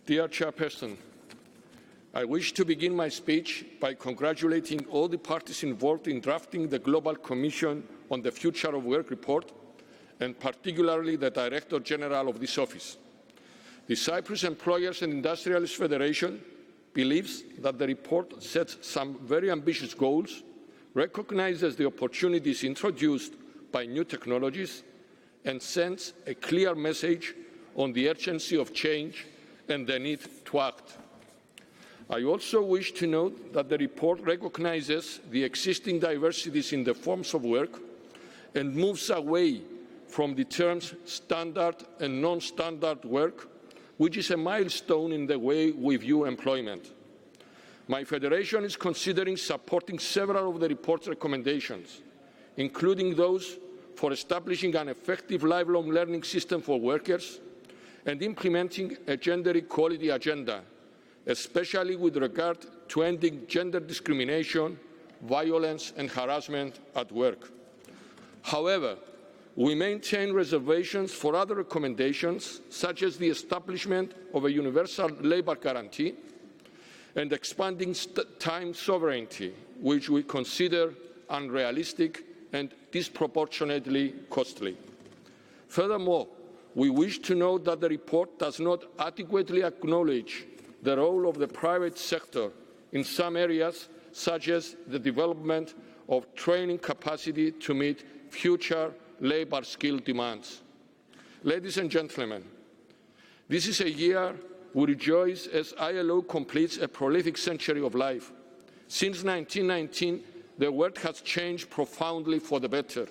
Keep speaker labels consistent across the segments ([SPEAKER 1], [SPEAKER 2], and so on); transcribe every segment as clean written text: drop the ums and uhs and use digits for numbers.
[SPEAKER 1] Dear Chairperson, I wish to begin my speech by congratulating all the parties involved in drafting the Global Commission on the Future of Work report, and particularly the Director General of this office. The Cyprus Employers and Industrialists Federation believes that the report sets some very ambitious goals, recognizes the opportunities introduced by new technologies, and sends a clear message on the urgency of change and the need to act. I also wish to note that the report recognizes the existing diversities in the forms of work and moves away from the terms standard and non-standard work, which is a milestone in the way we view employment. My federation is considering supporting several of the report's recommendations, including those for establishing an effective lifelong learning system for workers and implementing a gender equality agenda, especially with regard to ending gender discrimination, violence and harassment at work. However, we maintain reservations for other recommendations, such as the establishment of a universal labour guarantee and expanding time sovereignty, which we consider unrealistic and disproportionately costly. Furthermore, we wish to note that the report does not adequately acknowledge the role of the private sector in some areas, such as the development of training capacity to meet future labour skill demands. Ladies and gentlemen, this is a year we rejoice as ILO completes a prolific century of life. Since 1919, the world has changed profoundly for the better.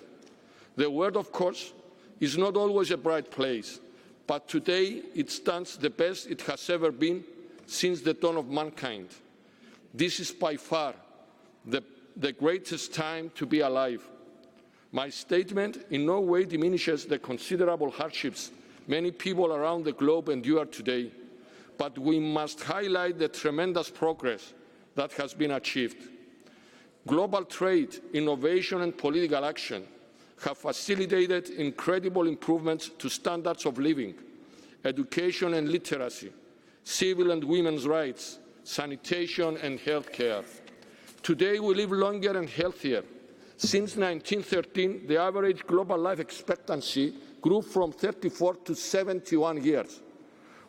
[SPEAKER 1] The world, of course, is not always a bright place, but today it stands the best it has ever been since the dawn of mankind. This is by far the greatest time to be alive. My statement in no way diminishes the considerable hardships many people around the globe endure today, but we must highlight the tremendous progress that has been achieved. Global trade, innovation and political action have facilitated incredible improvements to standards of living, education and literacy, civil and women's rights, sanitation and healthcare. Today we live longer and healthier. Since 1913, the average global life expectancy grew from 34 to 71 years.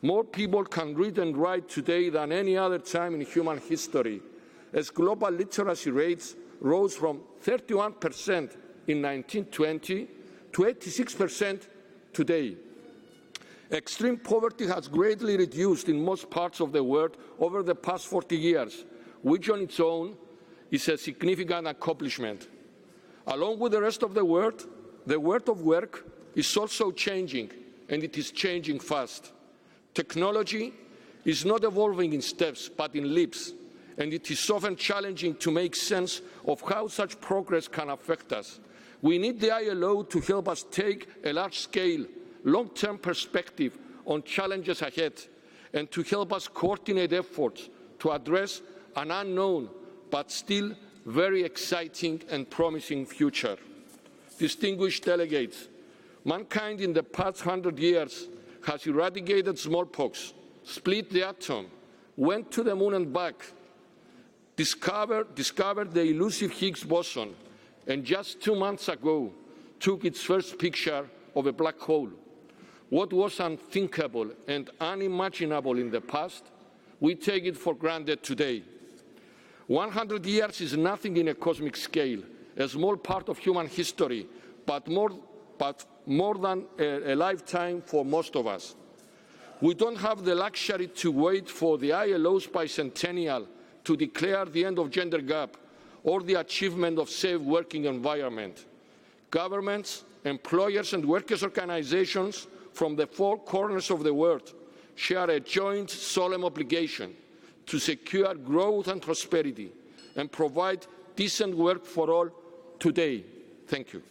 [SPEAKER 1] More people can read and write today than any other time in human history, as global literacy rates rose from 31% in 1920 to 86% today. Extreme poverty has greatly reduced in most parts of the world over the past 40 years, which on its own is a significant accomplishment. Along with the rest of the world of work is also changing, and it is changing fast. Technology is not evolving in steps, but in leaps, and it is often challenging to make sense of how such progress can affect us. We need the ILO to help us take a large-scale, long-term perspective on challenges ahead and to help us coordinate efforts to address an unknown but still very exciting and promising future. Distinguished delegates, mankind in the past 100 years has eradicated smallpox, split the atom, went to the moon and back, discovered the elusive Higgs boson, and just 2 months ago took its first picture of a black hole. What was unthinkable and unimaginable in the past, we take it for granted today. 100 years is nothing in a cosmic scale, a small part of human history, but more than a lifetime for most of us. We don't have the luxury to wait for the ILO's bicentennial to declare the end of gender gap or the achievement of safe working environment. Governments, employers and workers' organizations from the four corners of the world share a joint solemn obligation to secure growth and prosperity and provide decent work for all today. Thank you.